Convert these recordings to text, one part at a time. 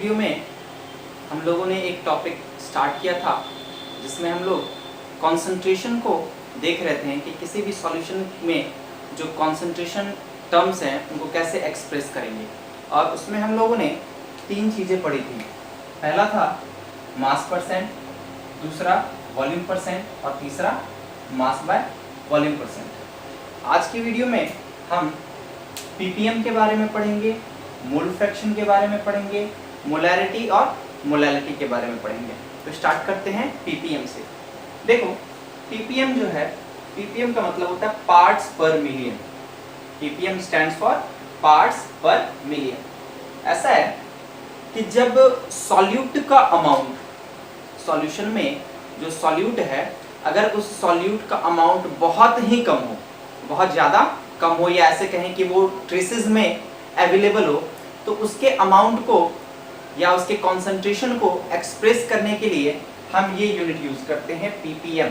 Video में हम लोगों ने एक टॉपिक स्टार्ट किया था जिसमें हम लोग कंसंट्रेशन को देख रहे थे कि किसी भी सॉल्यूशन में जो कंसंट्रेशन टर्म्स हैं उनको कैसे एक्सप्रेस करेंगे। और उसमें हम लोगों ने 3 चीज़ें पढ़ी थी। पहला था मास परसेंट, दूसरा वॉल्यूम परसेंट और तीसरा मास बाय वॉल्यूम परसेंट। आज की वीडियो में हम पीपीएम के बारे में पढ़ेंगे, मोल फ्रैक्शन के बारे में पढ़ेंगे, मोलैरिटी और मोलैलिटी के बारे में पढ़ेंगे। तो स्टार्ट करते हैं पीपीएम से। देखो पीपीएम जो है, पीपीएम का मतलब होता है parts per million. Ppm stands for parts per million. ऐसा है कि जब सॉल्यूट का अमाउंट, सॉल्यूशन में जो सॉल्यूट है, अगर उस सॉल्यूट का अमाउंट बहुत ही कम हो, बहुत ज़्यादा कम हो, या ऐसे कहें कि वो ट्रेसेस में अवेलेबल हो, तो उसके अमाउंट को या उसके कॉन्सेंट्रेशन को एक्सप्रेस करने के लिए हम ये यूनिट यूज करते हैं पीपीएम।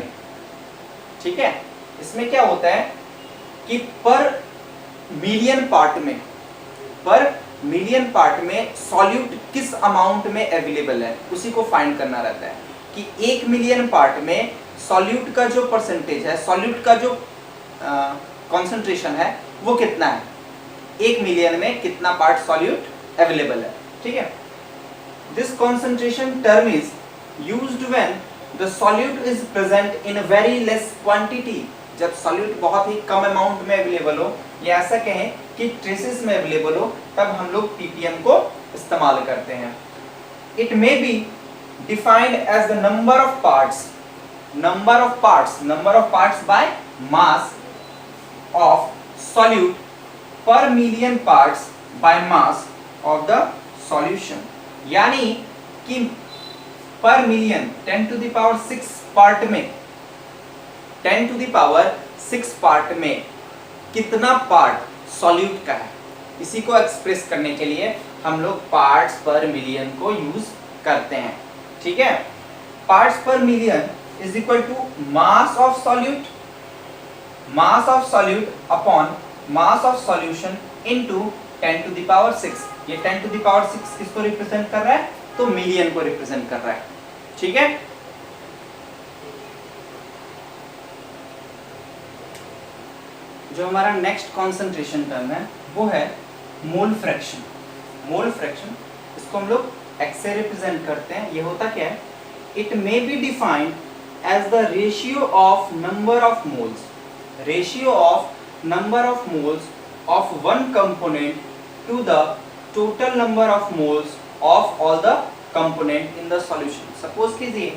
ठीक है, इसमें क्या होता है कि पर मिलियन पार्ट में सॉल्यूट किस अमाउंट में अवेलेबल है उसी को फाइंड करना रहता है कि 1 मिलियन पार्ट में सॉल्यूट का जो परसेंटेज है, सॉल्यूट का जो कॉन्सेंट्रेशन है वो कितना है, 1 मिलियन में कितना पार्ट सॉल्यूट अवेलेबल है। ठीक है, this concentration term is used when the solute is present in very less quantity. जब सॉल्यूट बहुत ही कम अमाउंट में अवेलेबल हो, या ऐसा कहें कि ट्रेसेस में अवेलेबल हो, तब हम लोग पीपीएम को इस्तेमाल करते हैं। It may be defined as the number of parts by mass of solute per million parts by mass of the solution। यानी कि पर million 10 to the power 6 part में, 10 to the power 6 पार्ट में कितना पार्ट सॉल्यूट का है, इसी को एक्सप्रेस करने के लिए हम लोग पार्ट्स पर मिलियन को यूज करते हैं। ठीक है, parts per million is equal to mass of solute, mass of solute upon mass of solution into 10 to the power 6। ये 10 to the power 6 किसको रिप्रेजेंट कर रहा है, तो मिलियन को रिप्रेजेंट कर रहा है। ठीक है, जो हमारा नेक्स्ट कॉन्सेंट्रेशन टर्म है वो है मोल फ्रैक्शन। मोल फ्रैक्शन, इसको हम लोग एक्स से रिप्रेजेंट करते हैं। ये होता क्या है, it may be defined as the ratio of number of moles, ratio of number of moles of one component to the total number of moles of all the component in the solution। Suppose कीजिए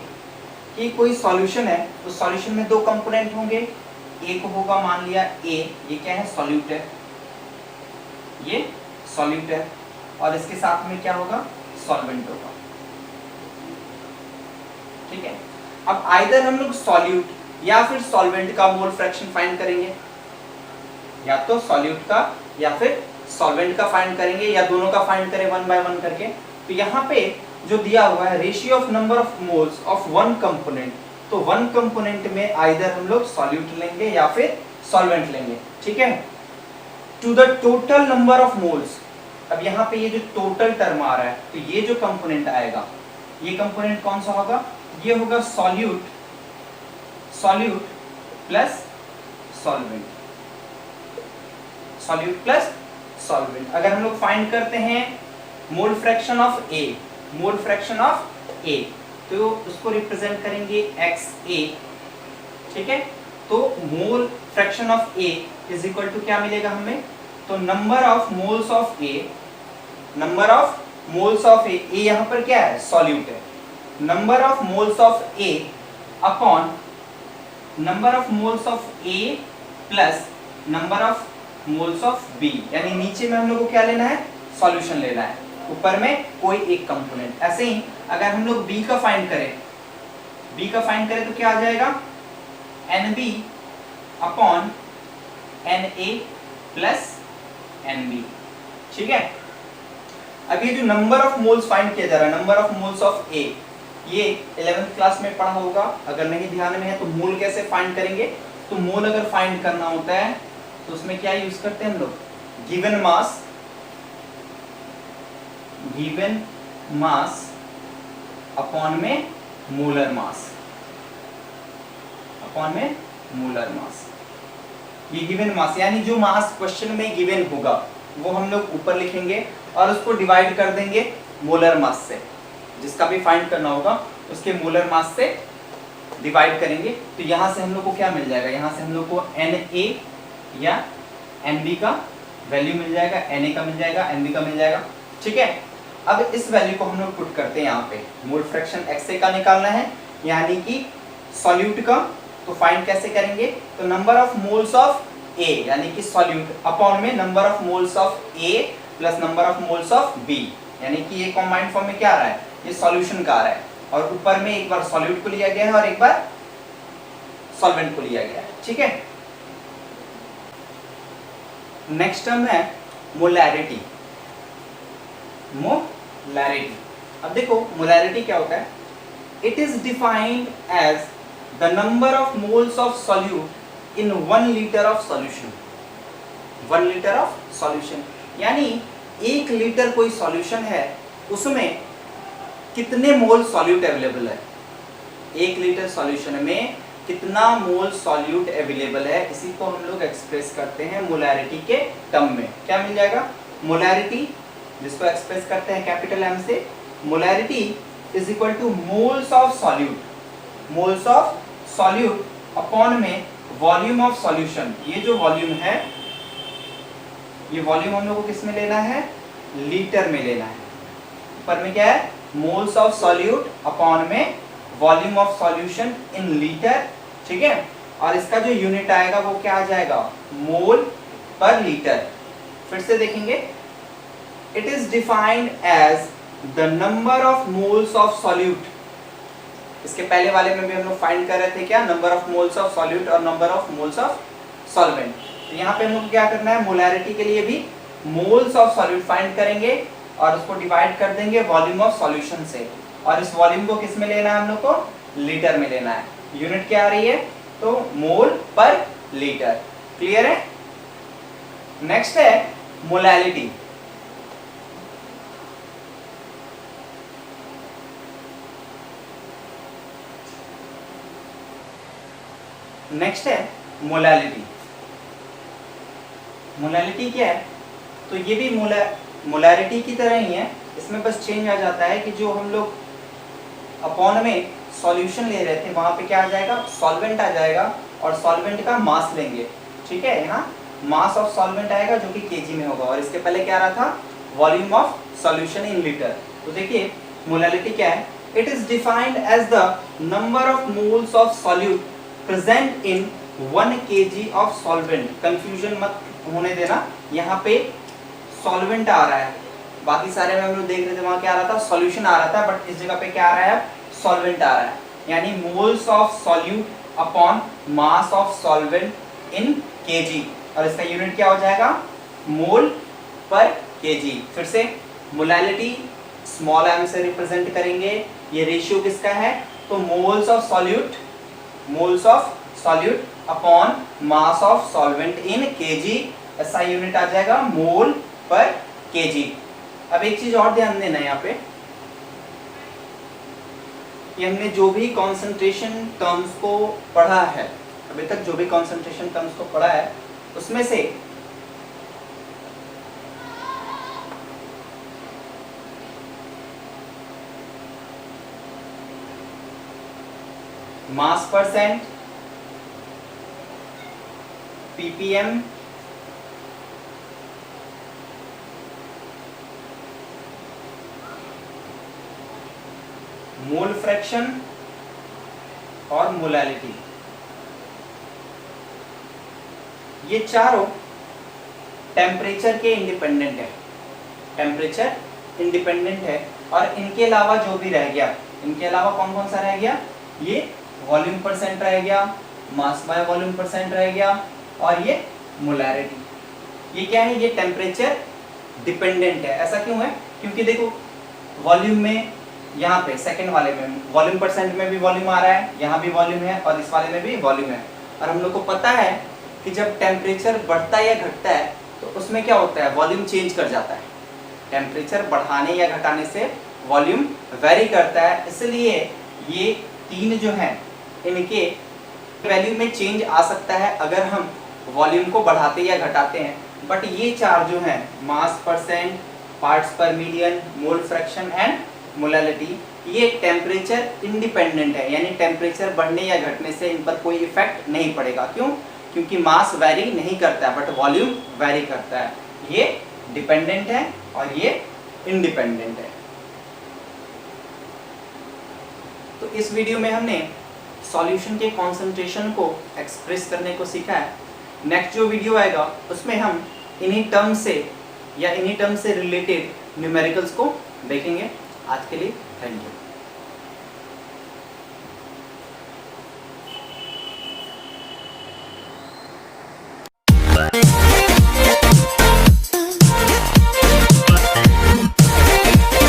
कि कोई solution है, उस solution में 2 component होंगे। एक होगा मान लिया A, ये क्या है, सॉल्यूट है, ये सॉल्यूट है, और इसके साथ में क्या होगा, सॉल्वेंट होगा। ठीक है, अब आइदर हम लोग सॉल्यूट या फिर सॉल्वेंट का मोल फ्रैक्शन फाइंड करेंगे, या तो सॉल्यूट का या फिर सॉल्वेंट का फाइंड करेंगे, या दोनों का फाइंड करें 1 बाय 1 करके। तो यहाँ पे जो दिया हुआ है ratio of number of moles of one component, तो वन कंपोनेंट में आइदर हम लोग सॉल्यूट लेंगे या फिर सॉल्वेंट लेंगे। ठीक है, to the total number of moles. अब यहाँ पे ये जो टोटल टर्म आ रहा है, तो ये जो कंपोनेंट आएगा, ये कंपोनेंट कौन सा होगा, ये होगा solute plus solvent, solute plus solvent. अगर हम लोग फाइंड करते हैं mole fraction of A, mole fraction of A, तो उसको रिप्रेजेंट करेंगे XA। ठीक है, तो mole fraction of A is equal to क्या मिलेगा हमें, तो number of moles of A, number of moles of A, A यहां पर क्या है, सॉल्यूट है, number of moles of A upon number of moles of A plus number of moles of B। यानी नीचे में हम लोग को क्या लेना है, सॉल्यूशन लेना है, ऊपर में कोई एक कंपोनेंट। ऐसे ही अगर हम लोग B का फाइंड करें तो क्या आ जाएगा, NB upon NA plus NB। ठीक है, अब ये जो नंबर ऑफ मोल्स फाइंड किया जा रहा है, number of moles of A, ये 11th क्लास में पढ़ा होगा, अगर नहीं ध्यान में है तो मोल कैसे फाइंड करेंगे। तो मोल अगर फाइंड करना होता है तो उसमें क्या यूज करते हैं हम लोग, गिवन मास अपॉन में मोलर मास, अपॉन में मोलर मास। ये गिवन मास यानी जो मास क्वेश्चन में गिवन होगा वो हम लोग ऊपर लिखेंगे और उसको डिवाइड कर देंगे मोलर मास से, जिसका भी फाइंड करना होगा उसके मोलर मास से डिवाइड करेंगे। तो यहाँ से हम लोग को क्या मिल जाएगा, यहाँ से हम लोग को Na या Nb का वैल्यू मिल जाएगा, Na का मिल जाएगा, Nb का मिल जाएगा। ठीक है, अब इस वैल्यू को हम लोग पुट करते हैं यहाँ पे। मोल फ्रैक्शन XA का निकालना है यानी कि सॉल्यूट का, तो फाइंड कैसे करेंगे, तो number of moles of A यानी कि सॉल्यूट अपॉन में number of moles of A plus number of moles of B, यानी कि ये कंबाइंड फॉर्म में क्या आ रहा है, ये सॉल्यूशन का आ रहा है और ऊपर में एक बार सॉल्यूट को लिया गया है और एक बार सॉल्वेंट को लिया गया है। ठीक है, नेक्स्ट टर्म है मोलैरिटी। मोलैरिटी, अब देखो मोलैरिटी क्या होता है, it is defined as the number of moles of solute in 1 litre of solution. 1 litre of solution यानी 1 लीटर कोई सॉल्यूशन है उसमें कितने मोल सॉल्यूट अवेलेबल है, 1 लीटर सॉल्यूशन में कितना मोल सॉल्यूट अवेलेबल है, इसी को हम लोग एक्सप्रेस करते हैं मोलैरिटी के टर्म में। क्या मिल जाएगा, मोलैरिटी जिसको एक्सप्रेस करते हैं कैपिटल M से, molarity is equal two moles of solute, moles of solute upon में वॉल्यूम ऑफ सॉल्यूशन। ये जो वॉल्यूम है, ये वॉल्यूम हम लोग को किस में लेना है, लीटर में लेना है। ऊपर में क्या है, मोल्स ऑफ सॉल्यूट अपॉन में volume of solution in litre. ठीक है, और इसका जो यूनिट आएगा वो क्या आ जाएगा, मोल पर लीटर। फिर से देखेंगे, it is defined as the number of moles of solute. इसके पहले वाले में भी हम लोग फाइंड कर रहे थे क्या, number of moles of solute और number of moles of solvent. तो यहाँ पे हम लोग क्या करना है, मोलैरिटी के लिए भी मोल्स ऑफ सॉल्यूट फाइंड करेंगे और उसको डिवाइड कर देंगे वॉल्यूम ऑफ सॉल्यूशन से, और इस वॉल्यूम को किस में लेना है, हम लोग को लीटर में लेना है। यूनिट क्या आ रही है, तो मोल पर लीटर। क्लियर है। नेक्स्ट है मोलैलिटी। नेक्स्ट है मोलैलिटी। मोलैलिटी क्या है, तो ये भी मोलैरिटी की तरह ही है, इसमें बस चेंज आ जाता है कि जो हम लोग अपॉन में सॉल्यूशन ले रहे थे वहां पे क्या आ जाएगा, सॉल्वेंट आ जाएगा और सॉल्वेंट का मास लेंगे। ठीक है, यहाँ मास ऑफ सॉल्वेंट आएगा जो कि केजी में होगा, और इसके पहले क्या आ रहा था, volume of solution in litre. तो देखिए मोलैलिटी क्या है, it is defined as the number of moles of solute present in 1 kg of solvent. Confusion मत होने देना, यहाँ पे सॉल्वेंट आ रहा है, बाकी सारे में हम लोग देख रहे थे वहां क्या आ रहा था, सॉल्यूशन आ रहा था, बट इस जगह पे क्या आ रहा है, सॉल्वेंट आ रहा है। यानी moles of solute upon mass of solvent in KG, और इसका यूनिट क्या हो जाएगा, मोल पर केजी। फिर से मोलैलिटी स्मॉल m से रिप्रेजेंट करेंगे, ये रेशियो किसका है, तो moles of solute, moles of solute upon mass of solvent in KG, ऐसा यूनिट आ जाएगा मोल पर केजी। अब एक चीज और ध्यान देना है यहाँ पे, कि हमने जो भी कॉन्सेंट्रेशन टर्म्स को पढ़ा है, अभी तक जो भी कॉन्सेंट्रेशन टर्म्स को पढ़ा है उसमें से मास परसेंट, ppm, मोल फ्रैक्शन और मोलैलिटी, ये चारों टेम्परेचर के इंडिपेंडेंट है, टेम्परेचर इंडिपेंडेंट है। और इनके अलावा जो भी रह गया, इनके अलावा कौन कौन सा रह गया, ये वॉल्यूम परसेंट रह गया, मास बाय वॉल्यूम परसेंट रह गया, और ये मोलैरिटी। ये क्या है, ये टेम्परेचर डिपेंडेंट है। ऐसा क्यों है, क्योंकि देखो वॉल्यूम में यहाँ पे सेकंड वाले में वॉल्यूम परसेंट में भी वॉल्यूम आ रहा है, यहाँ भी वॉल्यूम है और इस वाले में भी वॉल्यूम है। और हम लोग को पता है कि जब टेम्परेचर बढ़ता है या घटता है तो उसमें क्या होता है, वॉल्यूम चेंज कर जाता है। टेम्परेचर बढ़ाने या घटाने से वॉल्यूम वेरी करता है, इसलिए ये तीन जो हैं इनके वैल्यू में चेंज आ सकता है अगर हम वॉल्यूम को बढ़ाते या घटाते हैं। बट ये चार जो हैं मास percent, parts per million, mole fraction and molality, ये टेम्परेचर इंडिपेंडेंट है, यानी टेम्परेचर बढ़ने या घटने से इन पर कोई इफेक्ट नहीं पड़ेगा। क्यों? क्योंकि मास वैरी नहीं करता है बट वॉल्यूम वैरी करता है। ये डिपेंडेंट है और ये इंडिपेंडेंट है। तो इस वीडियो में हमने सॉल्यूशन के कॉन्सेंट्रेशन को एक्सप्रेस करने को सीखा है। नेक्स्ट जो वीडियो आएगा उसमें हम इन्हीं टर्म से या इन्हीं टर्म से रिलेटेड न्यूमेरिकल्स को देखेंगे। आज के लिए थैंक यू।